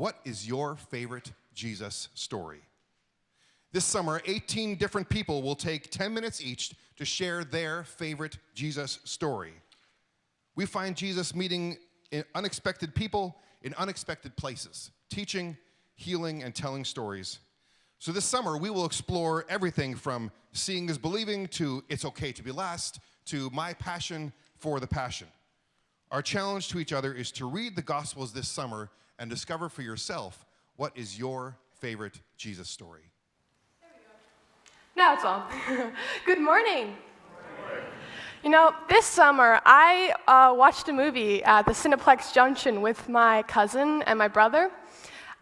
What is your favorite Jesus story? This summer, 18 different people will take 10 minutes each to share their favorite Jesus story. We find Jesus meeting unexpected people in unexpected places, teaching, healing, and telling stories. So this summer, we will explore everything from seeing is believing to it's okay to be last to my passion for the passion. Our challenge to each other is to read the Gospels this summer and discover for yourself what is your favorite Jesus story. Now it's on. Good morning. You know, this summer I watched a movie at the Cineplex Junction with my cousin and my brother.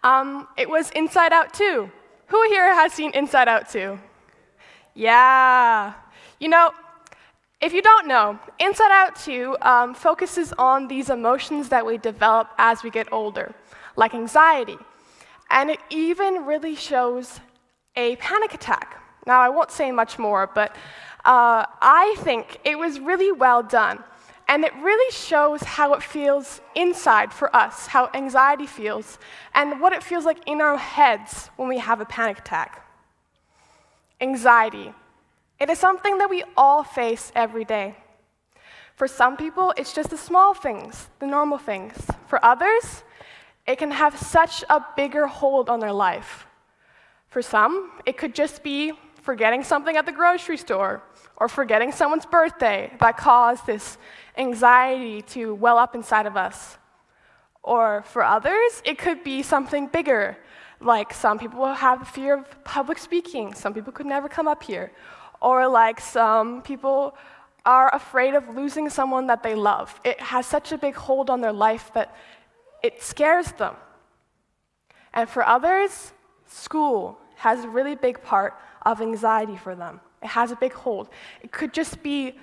It was Inside Out 2. Who here has seen Inside Out 2? Yeah. You know, if you don't know, Inside Out 2 focuses on these emotions that we develop as we get older, like anxiety. And it even really shows a panic attack. Now, I won't say much more, but I think it was really well done. And it really shows how it feels inside for us, how anxiety feels, and what it feels like in our heads when we have a panic attack. Anxiety. It is something that we all face every day. For some people, it's just the small things, the normal things. For others, it can have such a bigger hold on their life. For some, it could just be forgetting something at the grocery store or forgetting someone's birthday that caused this anxiety to well up inside of us. Or for others, it could be something bigger, like some people will have a fear of public speaking. Some people could never come up here. Or like some people are afraid of losing someone that they love. It has such a big hold on their life that it scares them. And for others, school has a really big part of anxiety for them. It has a big hold. It could just be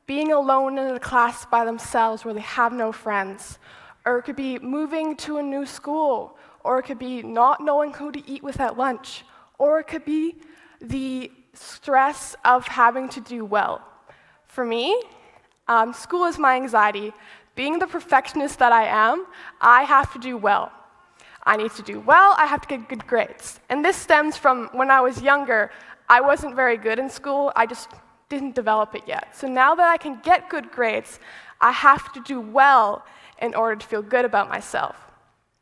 being alone in a class by themselves where they have no friends. Or it could be moving to a new school. Or it could be not knowing who to eat with at lunch. Or it could be the stress of having to do well. For me, school is my anxiety. Being the perfectionist that I am, I have to do well. I need to do well, I have to get good grades. And this stems from when I was younger, I wasn't very good in school, I just didn't develop it yet. So now that I can get good grades, I have to do well in order to feel good about myself.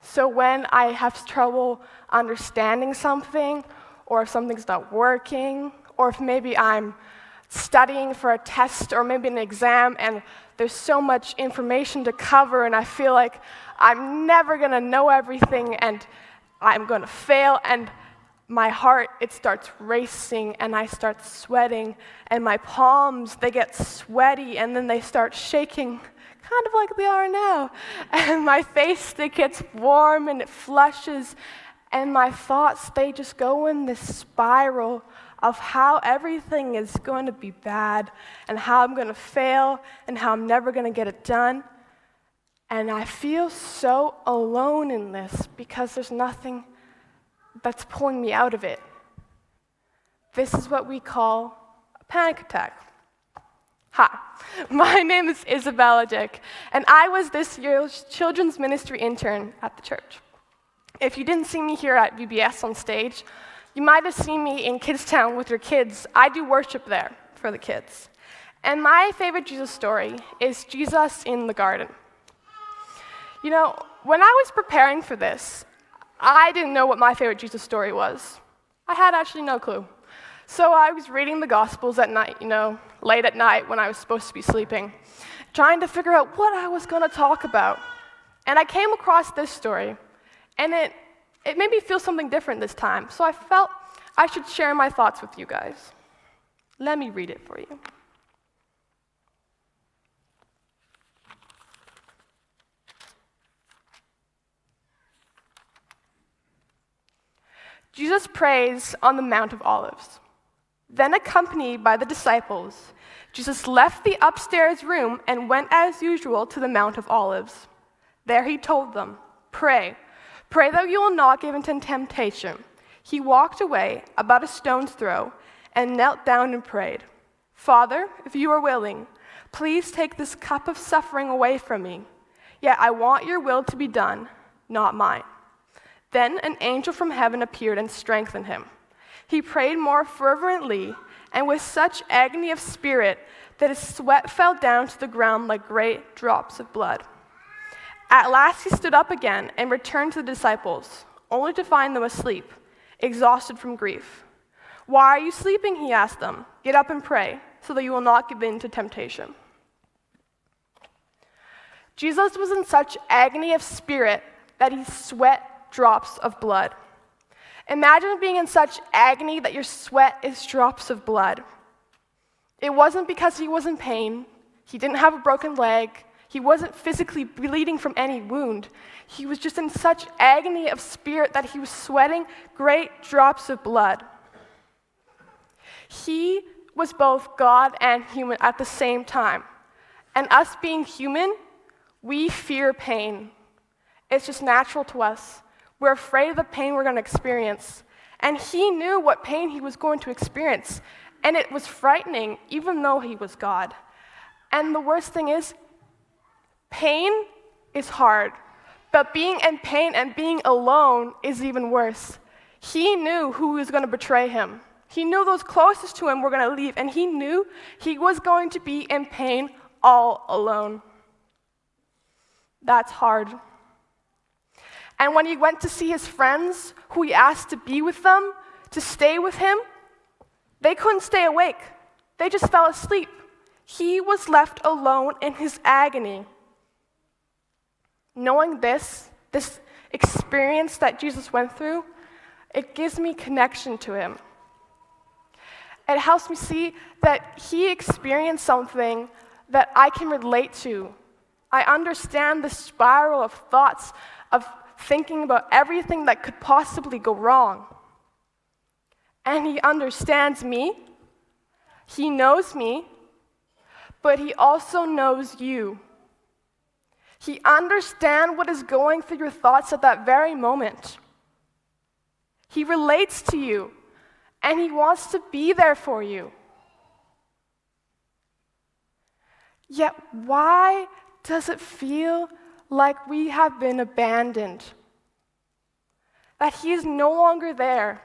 So when I have trouble understanding something, or if something's not working, or if maybe I'm studying for a test or maybe an exam and there's so much information to cover and I feel like I'm never gonna know everything and I'm gonna fail, and my heart, it starts racing and I start sweating and my palms, they get sweaty and then they start shaking, kind of like they are now. And my face, it gets warm and it flushes, and my thoughts, they just go in this spiral of how everything is going to be bad and how I'm going to fail and how I'm never going to get it done. And I feel so alone in this because there's nothing that's pulling me out of it. This is what we call a panic attack. Hi, my name is Isabella Dyck, and I was this year's children's ministry intern at the church. If you didn't see me here at VBS on stage, you might have seen me in Kidstown with your kids. I do worship there for the kids. And my favorite Jesus story is Jesus in the garden. You know, when I was preparing for this, I didn't know what my favorite Jesus story was. I had actually no clue. So I was reading the Gospels at night, late at night when I was supposed to be sleeping, trying to figure out what I was going to talk about. And I came across this story, and it made me feel something different this time, so I felt I should share my thoughts with you guys. Let me read it for you. Jesus prays on the Mount of Olives. Then, accompanied by the disciples, Jesus left the upstairs room and went as usual to the Mount of Olives. There he told them, Pray that you will not give into temptation. He walked away about a stone's throw and knelt down and prayed, Father, if you are willing, please take this cup of suffering away from me. Yet I want your will to be done, not mine. Then an angel from heaven appeared and strengthened him. He prayed more fervently and with such agony of spirit that his sweat fell down to the ground like great drops of blood. At last he stood up again and returned to the disciples, only to find them asleep, exhausted from grief. "Why are you sleeping?" he asked them. "Get up and pray, so that you will not give in to temptation." Jesus was in such agony of spirit that he sweat drops of blood. Imagine being in such agony that your sweat is drops of blood. It wasn't because he was in pain. He didn't have a broken leg. He wasn't physically bleeding from any wound. He was just in such agony of spirit that he was sweating great drops of blood. He was both God and human at the same time. And us being human, we fear pain. It's just natural to us. We're afraid of the pain we're going to experience. And he knew what pain he was going to experience. And it was frightening, even though he was God. And the worst thing is, pain is hard. But being in pain and being alone is even worse. He knew who was going to betray him. He knew those closest to him were going to leave. And he knew he was going to be in pain all alone. That's hard. And when he went to see his friends, who he asked to be with them, to stay with him, they couldn't stay awake. They just fell asleep. He was left alone in his agony. Knowing this experience that Jesus went through, it gives me connection to him. It helps me see that he experienced something that I can relate to. I understand the spiral of thoughts, of thinking about everything that could possibly go wrong. And he understands me, he knows me, but he also knows you. He understands what is going through your thoughts at that very moment. He relates to you, and he wants to be there for you. Yet why does it feel like we have been abandoned? That he is no longer there,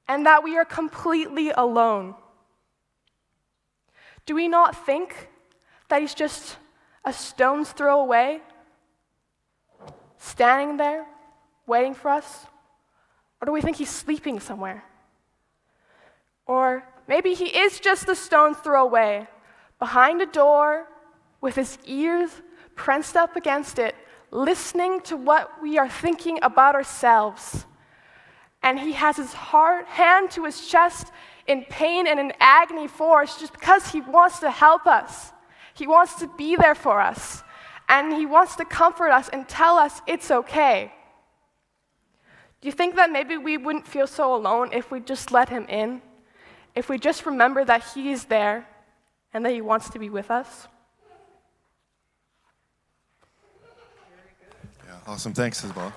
and that we are completely alone? Do we not think that he's just a stone's throw away, standing there, waiting for us? Or do we think he's sleeping somewhere? Or maybe he is just a stone's throw away, behind a door, with his ears pressed up against it, listening to what we are thinking about ourselves. And he has his hand to his chest in pain and in agony for us just because he wants to help us. He wants to be there for us. And he wants to comfort us and tell us it's okay. Do you think that maybe we wouldn't feel so alone if we just let him in? If we just remember that he is there and that he wants to be with us? Yeah, awesome. Thanks, Isabella.